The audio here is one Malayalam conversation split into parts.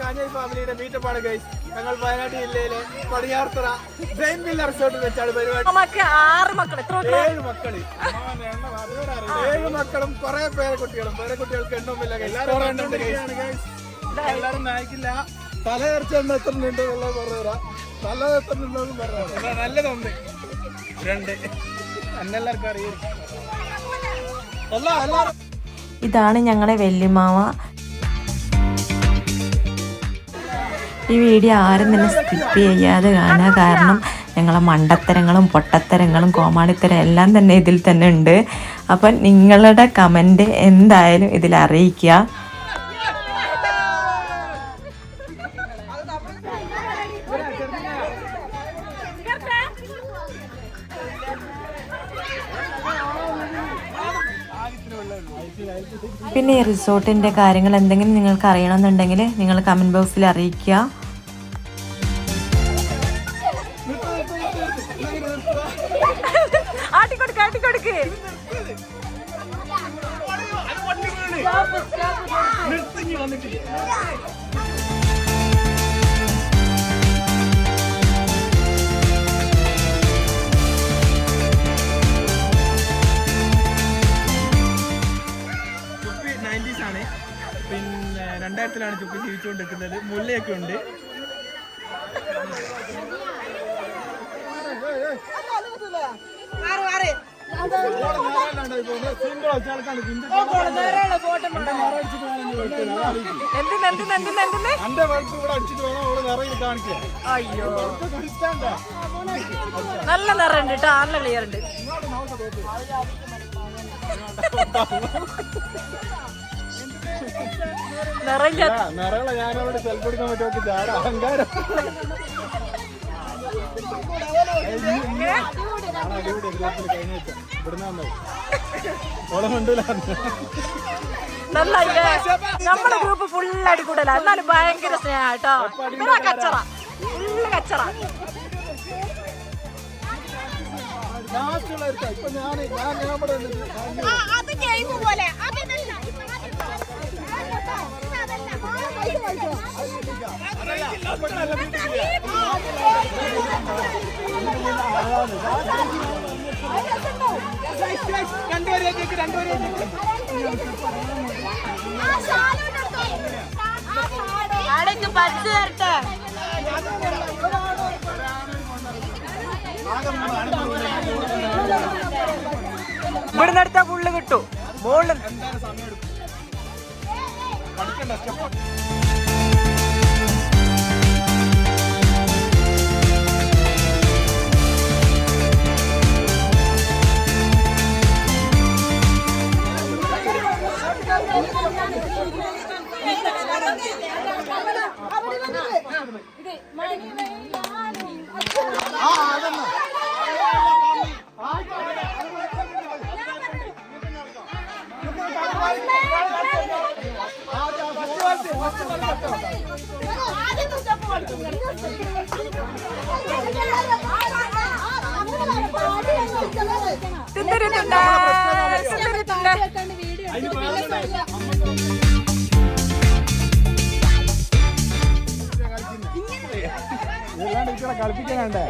കാഞ്ഞായി ഫാമിലിയുടെ മീറ്റപ്പാണ് ഗൈസ്. ഞങ്ങൾ വയനാട് ജില്ലയിലെ പടിഞ്ഞാറത്തറ ഡ്രെയിൻ വില്ല റിസോർട്ടിൽ വെച്ചാണ് പരിപാടി. 6 മക്കൾ, 7 മക്കളും കുറെ പേരക്കുട്ടികൾക്ക് എണ്ണമില്ല. എല്ലാരും നായിക്കില്ല. തലയർച്ച എണ്ണ എത്ര ഉണ്ടെന്നുള്ളത് പറഞ്ഞുതരാം. നല്ലത് എത്ര ഉണ്ടെന്ന് പറഞ്ഞുതരാം. നല്ലതൊന്ന് 2 എന്നെല്ലാവർക്കും അറിയാം. ഇതാണ് ഞങ്ങളെ വല്യമാവ. ഈ വീഡിയോ ആരും തന്നെ സ്കിപ്പ് ചെയ്യാതെ കാണുക. കാരണം ഞങ്ങളെ മണ്ടത്തരങ്ങളും പൊട്ടത്തരങ്ങളും കോമാളിത്തരം എല്ലാം തന്നെ ഇതിൽ തന്നെ ഉണ്ട്. അപ്പം നിങ്ങളുടെ കമൻറ്റ് എന്തായാലും ഇതിൽ അറിയിക്കുക. പിന്നെ ഈ റിസോർട്ടിൻ്റെ കാര്യങ്ങൾ എന്തെങ്കിലും നിങ്ങൾക്ക് അറിയണമെന്നുണ്ടെങ്കിൽ നിങ്ങൾ കമൻറ്റ് ബോക്സിൽ അറിയിക്കുക. പിന്നെ 2000-ലാണ് ചുപ്പി ജീവിച്ചുകൊണ്ടിരിക്കുന്നത്. മുല്ലയൊക്കെ ഉണ്ട്. അയ്യോ നല്ല നിറയുണ്ട് കേട്ടോ, നല്ല ക്ലിയർ ഉണ്ട്. നിറയുള്ള ഞാനവിടെ സെൽഫ് എടുക്കാൻ പറ്റുമോ? അഹങ്കാരം. നമ്മുടെ ഗ്രൂപ്പ് ഫുള്ള് അടിക്കൂടല, എന്നാലും ഭയങ്കര സ്നേഹം കേട്ടോ. കച്ചറ ഫുള്ള് കച്ചറ. അടക്ക് പച്ച തരട്ടെ. ഇവിടുന്ന് എടുത്താ ഫുള്ള് കിട്ടും. മുകളിൽ കളിപ്പിക്കാനുണ്ടേ.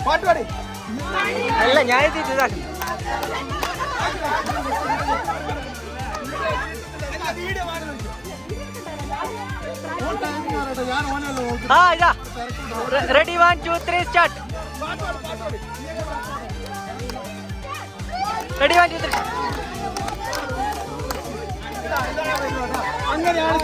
പാട്ടുപാടി അല്ല ഞാൻ എത്തിയിട്ടാക്കി. Ready 1 2 3 start. റെഡി 1 2 3. അങ്ങനെയാണ്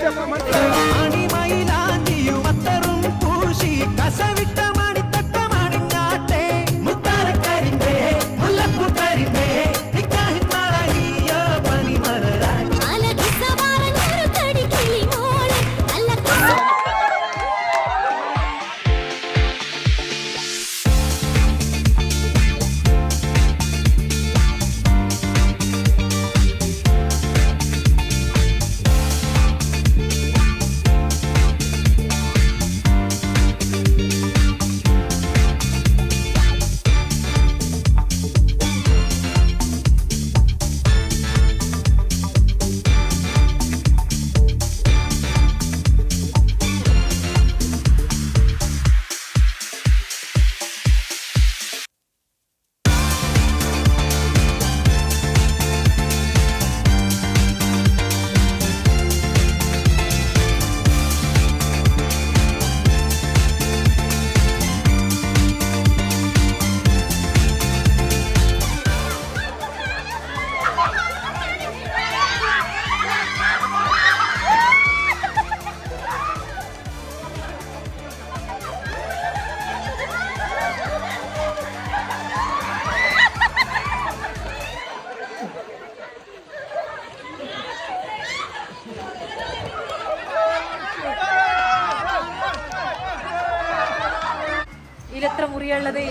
മുറിയുള്ളത് ഈ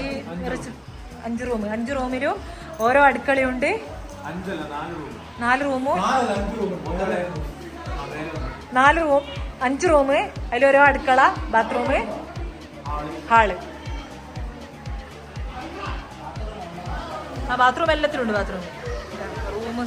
5 റൂം. 5 റൂമിലും ഓരോ അടുക്കളയുണ്ട്. 4 റൂമും 4 റൂം 5 റൂം, അതിലോരോ അടുക്കള, ബാത്റൂം, ഹാള്. ആ ബാത്റൂം എല്ലാത്തിലുണ്ട്. ബാത്റൂം റൂം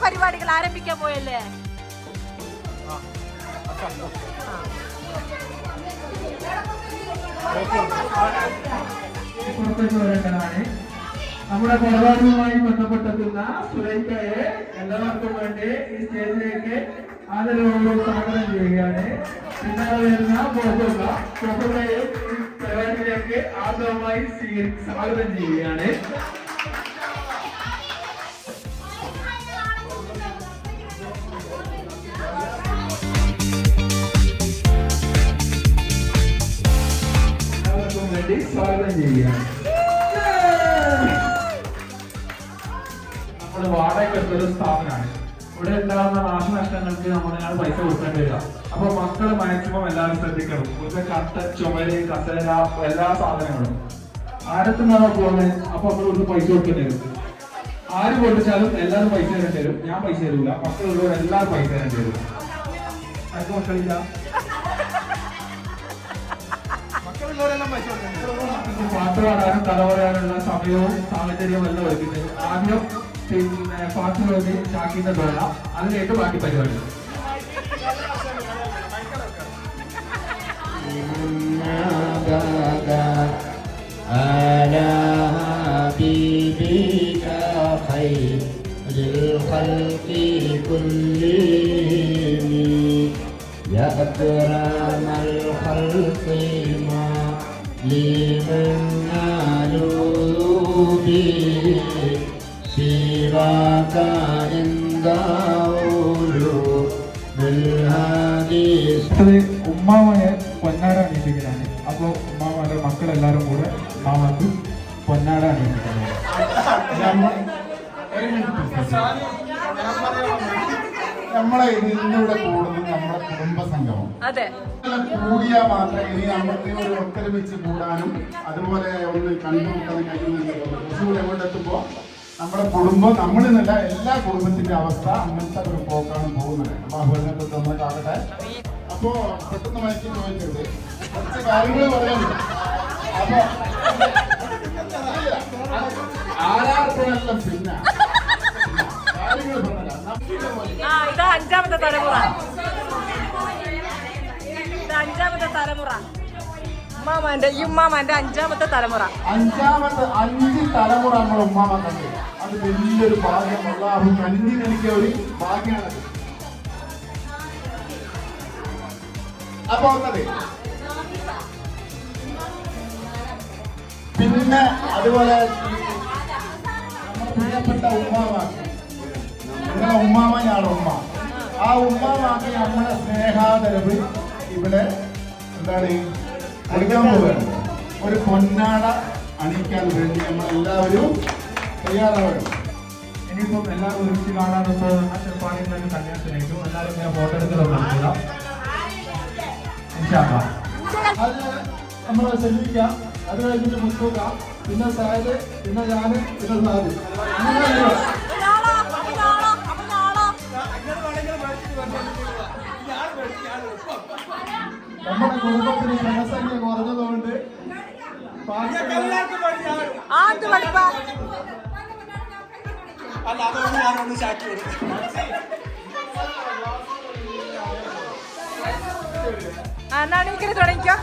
പരിപാടികൾ ആരംഭിക്കാൻ പോയല്ലേ? നമ്മുടെ പരിപാടിയുമായി ബന്ധപ്പെട്ടെത്തുന്ന സുലൈഖയെ എല്ലാവർക്കും വേണ്ടി ഈ സ്റ്റേജിലേക്ക് ആദരവോട് സ്വാഗതം ചെയ്യുകയാണ്. പിന്നാലെ വരുന്ന പ്രൊഫസറെ ഈ പരിപാടിയിലേക്ക് ആദരവുമായി സ്വാഗതം ചെയ്യുകയാണ്. സ്വാഗതം ചെയ്യുകയാണ്. നമ്മൾ വാടക എടുത്തൊരു സ്ഥാപനമാണ്. ഇവിടെ ഉണ്ടാകുന്ന നാശനഷ്ടങ്ങൾക്ക് നമ്മളാണ് പൈസ കൊടുക്കേണ്ടി വരിക. അപ്പൊ മക്കള് മാക്സിമം എല്ലാവരും ശ്രദ്ധിക്കണം. ഇവിടുത്തെ കട്ട, ചുമര്, കസേര, എല്ലാ സാധനങ്ങളും ആരത്തുനിന്നാണോ പോകുന്നത്, അപ്പൊ നമ്മൾ ഇവിടുന്ന് പൈസ കൊടുക്കേണ്ടി വരും. ആര് പൊട്ടിച്ചാലും എല്ലാവരും പൈസ തരേണ്ടി വരും. ഞാൻ പൈസ തരൂല, മക്കളുള്ളവർ എല്ലാവരും പൈസ തരേണ്ടി വരും. അതൊക്കെ മക്കളില്ല, പാട്ട് പാടാനും കഥ പറയാനുള്ള സമയവും സാഹചര്യവും എല്ലാം ഒരുക്കുന്നത്. ആദ്യം പിന്നെ പാട്ട് പറഞ്ഞ് ചാക്കിന്റെ തോഴ, അതിലേക്ക് ബാക്കി പരിപാടി. يا أكرم الخلق ما لمن نالوا به سواك عند أولو بالحديث. ഉമ്മാമയെ പൊന്നാട അണിയിപ്പിക്കലാണ്. അപ്പോൾ ഉമ്മാമയുടെ മക്കളെല്ലാവരും കൂടെ ഉമ്മാമക്ക് പൊന്നാട അണിയിപ്പിക്കുന്നത്. നമ്മളെ ഇതിലൂടെ കൂടുന്നത് നമ്മുടെ കുടുംബ സംഗമം. കൂടിയാൽ മാത്രമേ ഇനി നമുക്ക് ഒരു ഒത്തൊരുമിച്ച് കൂടാനും അതുപോലെ ഒന്ന് കണ്ടുമുട്ടാനും കഴിയുന്നില്ല. തൃശ്ശൂർ എങ്ങോട്ടെത്തുമ്പോൾ നമ്മുടെ കുടുംബം, നമ്മളിന്നല്ല എല്ലാ കുടുംബത്തിന്റെ അവസ്ഥ അങ്ങനത്തെ ഒരു പോക്കാണ് പോകുന്നത്. അപ്പൊ അതിനകത്ത് നമ്മൾക്കാകട്ടെ. അപ്പോ പെട്ടെന്ന് മനസ്സിൽ ചോദിക്കരുത്, കുറച്ച് കാര്യങ്ങൾ പറയാനുണ്ട്. അപ്പൊ ആരാർക്കെല്ലാം പിന്നെ കാര്യങ്ങൾ പറഞ്ഞ ഇതാ 5ാമത്തെ തലമുറ. 5ാമത്തെ തലമുറ ഉമ്മാമാന്റെ, ഈ ഉമ്മാമാന്റെ 5ാമത്തെ തലമുറ. 5 തലമുറ നമ്മുടെ ഉമ്മാമ കണ്ടു. അത് വലിയൊരു ഭാഗ്യമുള്ള കന്നി നൽകിയ ഒരു ഭാഗ്യമാണത്. അപ്പൊ പിന്നെ അതുപോലെ പ്രിയപ്പെട്ട ഉമ്മാമാക്ക്, നിങ്ങളെ ഉമ്മാമയാണ് ഉമ്മ. ആ ഉമ്മാമാക്ക് നമ്മുടെ സ്നേഹാദരവ് ഇവിടെ എന്താണ് കൊടുക്കാൻ പോവുകയാണ്. ഒരു പൊന്നാട അണിയിക്കാൻ വേണ്ടി നമ്മളെല്ലാവരും തയ്യാറാവണം. ഇനിയിപ്പം എല്ലാവരും ഒരുമിച്ച് കാണാനും പോകുന്ന ചെറുപ്പാടിയിൽ തന്നെ കല്യാണത്തിലേക്കും എല്ലാവരും ഞാൻ ഫോട്ടോ എടുക്കുന്നത് അത് നമ്മൾ ശ്രദ്ധിക്കാം. അത് കഴിഞ്ഞിട്ട് മുസ്തൂക്ക, പിന്നെ സായത്, പിന്നെ ഞാന്, പിന്നെ സാദ്. നമ്മുടെ കുടുംബത്തിന് ജനസംഖ്യ കുറഞ്ഞതുകൊണ്ട് എന്നാണ് ഇങ്ങനെ തുടങ്ങിക്കോ.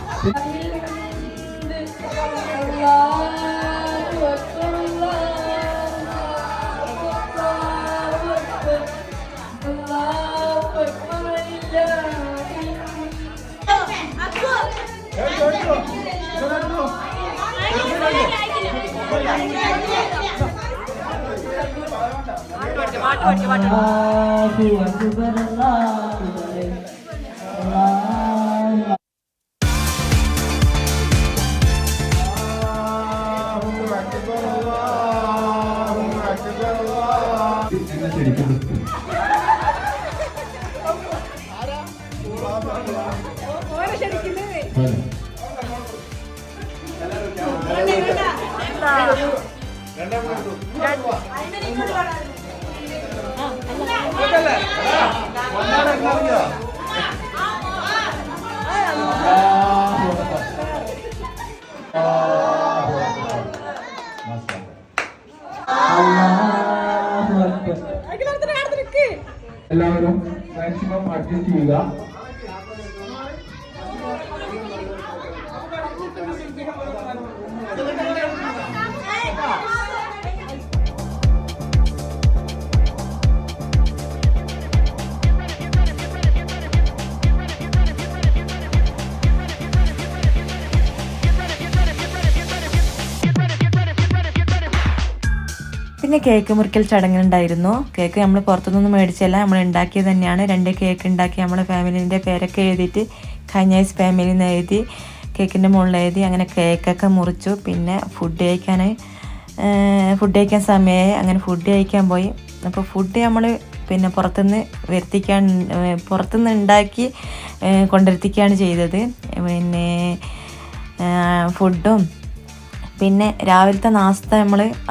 എന്നെ ശരിക്കും എല്ലാവരും മാക്സിമം അഡ്ജസ്റ്റ് ചെയ്യുക. പിന്നെ കേക്ക് മുറിക്കൽ ചടങ്ങുണ്ടായിരുന്നു. കേക്ക് നമ്മൾ പുറത്തുനിന്ന് മേടിച്ചല്ല, നമ്മൾ ഉണ്ടാക്കിയത് തന്നെയാണ്. 2 കേക്ക് ഉണ്ടാക്കി നമ്മളെ ഫാമിലിൻ്റെ പേരൊക്കെ എഴുതിയിട്ട് കഞ്ഞൈസ് ഫാമിലി എന്ന് എഴുതി കേക്കിൻ്റെ മുകളിൽ എഴുതി. അങ്ങനെ കേക്കൊക്കെ മുറിച്ചു. പിന്നെ ഫുഡ് കഴിക്കാൻ സമയമായി. അങ്ങനെ ഫുഡ് കഴിക്കാൻ പോയി. അപ്പോൾ ഫുഡ് നമ്മൾ പിന്നെ പുറത്തുനിന്ന് ഉണ്ടാക്കി കൊണ്ടുവരുത്തിക്കുകയാണ് ചെയ്തത്. പിന്നെ ഫുഡും പിന്നെ രാവിലത്തെ നാസ്ത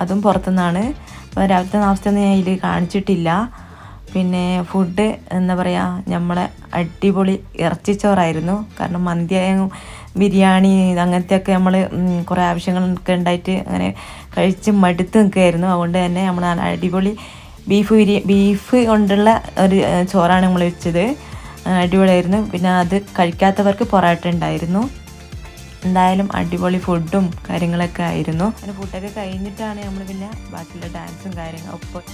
അതും പുറത്തുനിന്നാണ്. അപ്പോൾ രാവിലത്തെ നാസ്ത ഒന്നും ഞാൻ ഇതിൽ കാണിച്ചിട്ടില്ല. പിന്നെ ഫുഡ് എന്താ പറയുക, നമ്മളെ അടിപൊളി ഇറച്ചിച്ചോറായിരുന്നു. കാരണം മന്തിയായും ബിരിയാണി അങ്ങനത്തെയൊക്കെ നമ്മൾ കുറേ ആവശ്യങ്ങളൊക്കെ ഉണ്ടായിട്ട് അങ്ങനെ കഴിച്ച് മടുത്ത് നിൽക്കുകയായിരുന്നു. അതുകൊണ്ട് തന്നെ നമ്മൾ അടിപൊളി ബീഫ് കൊണ്ടുള്ള ഒരു ചോറാണ് നമ്മൾ വെച്ചത്. അടിപൊളിയായിരുന്നു. പിന്നെ അത് കഴിക്കാത്തവർക്ക് പൊറോട്ട ഉണ്ടായിരുന്നു. എന്തായാലും അടിപൊളി ഫുഡും കാര്യങ്ങളൊക്കെ ആയിരുന്നു. അങ്ങനെ ഫുഡൊക്കെ കഴിഞ്ഞിട്ടാണ് നമ്മൾ പിന്നെ ബാക്കിയുള്ള ഡാൻസും കാര്യങ്ങളും ഒപ്പം.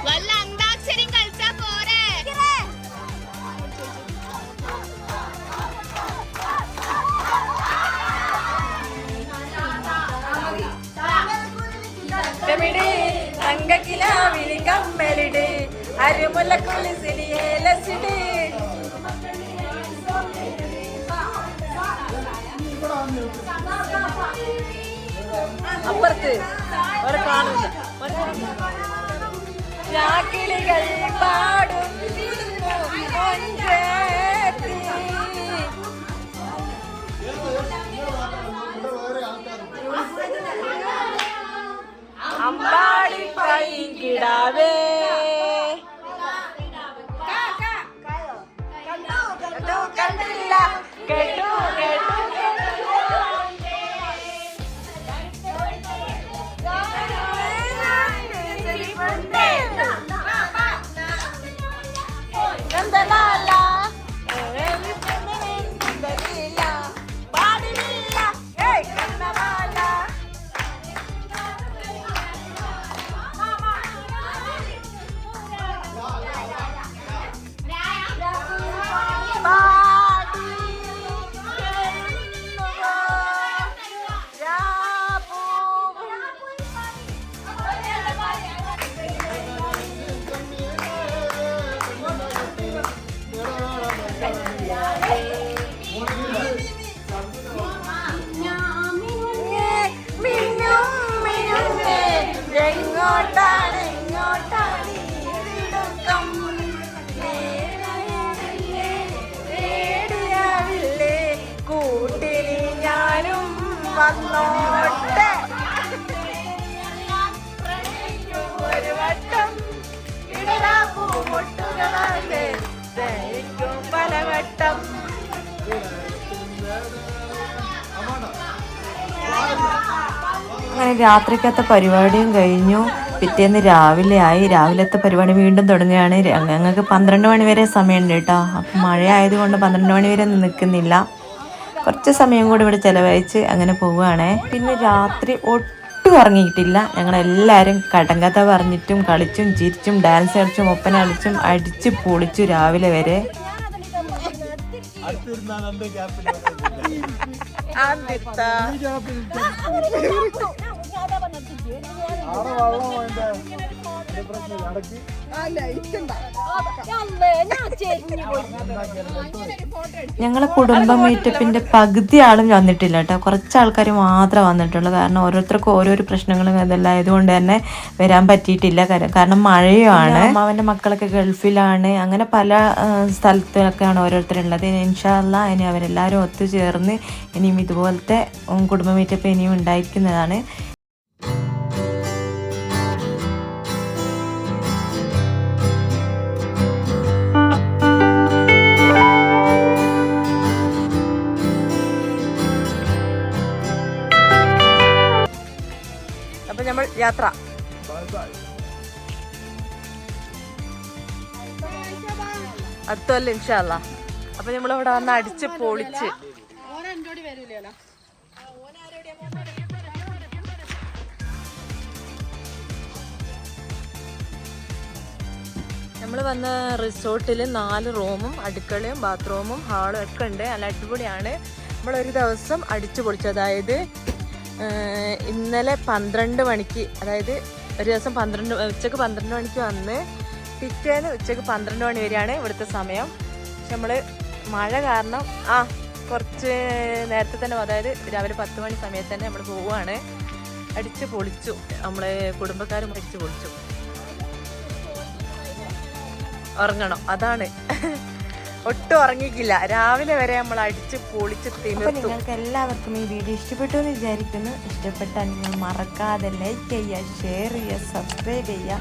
വല്ല അന്താക്ഷരം കളിച്ചാ പോരെ. കമ്മലിട് അരുമുല്ല കുളിസിലിയേലസിട് അപ്പുറത്ത് ഒരു കാണുന്നു കിളികൾ പാടും അമ്പാടി പൈകിടാവേ കണ്ടില്ല കേട്ടു കേട്ടു കൂട്ടിനി ഞാനും വന്നോട്ടെ ഒരു വട്ടം പൂമുട്ടുകളാണ് പലവട്ടം. അങ്ങനെ രാത്രിക്കത്തെ പരിപാടിയും കഴിഞ്ഞു. പിറ്റേന്ന് രാവിലെ ആയി. രാവിലത്തെ പരിപാടി വീണ്ടും തുടങ്ങുകയാണ്. ഞങ്ങൾക്ക് 12 മണി വരെ സമയമുണ്ട് കേട്ടോ. അപ്പം മഴ ആയതുകൊണ്ട് 12 മണി വരെ നിൽക്കുന്നില്ല. കുറച്ച് സമയം കൂടി ഇവിടെ ചിലവഴിച്ച് അങ്ങനെ പോവുകയാണേ. പിന്നെ രാത്രി ഒട്ടും ഉറങ്ങിയിട്ടില്ല. ഞങ്ങളെല്ലാവരും കടങ്കഥ പറഞ്ഞിട്ടും കളിച്ചും ചിരിച്ചും ഡാൻസ് കളിച്ചും ഒപ്പന കളിച്ചും അടിച്ച് പൊളിച്ചു രാവിലെ വരെ. ഞങ്ങളെ കുടുംബ മീറ്റപ്പിന്റെ പകുതി ആളും വന്നിട്ടില്ല കേട്ടോ. കുറച്ച് ആൾക്കാർ മാത്രമേ വന്നിട്ടുള്ളൂ. കാരണം ഓരോരുത്തർക്കും ഓരോരോ പ്രശ്നങ്ങളും ഇതെല്ലാം ആയതുകൊണ്ട് തന്നെ വരാൻ പറ്റിയിട്ടില്ല. കാരണം മഴയുമാണ്. അമ്മാവന്റെ മക്കളൊക്കെ ഗൾഫിലാണ്. അങ്ങനെ പല സ്ഥലത്തൊക്കെയാണ് ഓരോരുത്തരുള്ളത്. ഇൻഷാ അല്ലാഹ് ഇനി അവരെല്ലാവരും ഒത്തുചേർന്ന് ഇനിയും ഇതുപോലത്തെ കുടുംബ മീറ്റപ്പ് ഇനിയും ഉണ്ടായിരിക്കുന്നതാണ്. അപ്പൊ നമ്മൾ യാത്ര അടുത്തല്ല ഇൻഷാ അല്ലാഹ്. അപ്പൊ നമ്മളിവിടെ വന്ന് അടിച്ച് പൊളിച്ച് നമ്മൾ വന്ന റിസോർട്ടിൽ 4 റൂമും അടുക്കളയും ബാത്റൂമും ഹാളും ഒക്കെ ഉണ്ട്. നല്ല അടിപൊളിയാണ്. നമ്മളൊരു ദിവസം അടിച്ചു പൊളിച്ചു. അതായത് ഇന്നലെ 12 മണിക്ക്, അതായത് ഒരു ദിവസം ഉച്ചക്ക് 12 മണിക്ക് വന്ന് പിറ്റേന്ന് ഉച്ചക്ക് 12 മണി വരെയാണ് ഇവിടുത്തെ സമയം. പക്ഷെ നമ്മൾ മഴ കാരണം കുറച്ച് നേരത്തെ തന്നെ, അതായത് രാവിലെ 10 മണി സമയത്ത് തന്നെ നമ്മൾ പോവുകയാണ്. അടിച്ച് പൊളിച്ചു. നമ്മളെ കുടുംബക്കാരും അടിച്ച് പൊളിച്ചു. ഉറങ്ങണം, അതാണ്. ഒട്ടും ഉറങ്ങിക്കില്ല. രാവിലെ വരെ നമ്മൾ അടിച്ച് പൊളിച്ച് തിമിർത്തു. നിങ്ങൾക്ക് എല്ലാവർക്കും ഈ വീഡിയോ ഇഷ്ടപ്പെട്ടു എന്ന് വിചാരിക്കുന്നു. ഇഷ്ടപ്പെട്ടാൽ നിങ്ങൾ മറക്കാതെ ലൈക്ക് ചെയ്യുക, ഷെയർ ചെയ്യുക, സബ്സ്ക്രൈബ് ചെയ്യുക.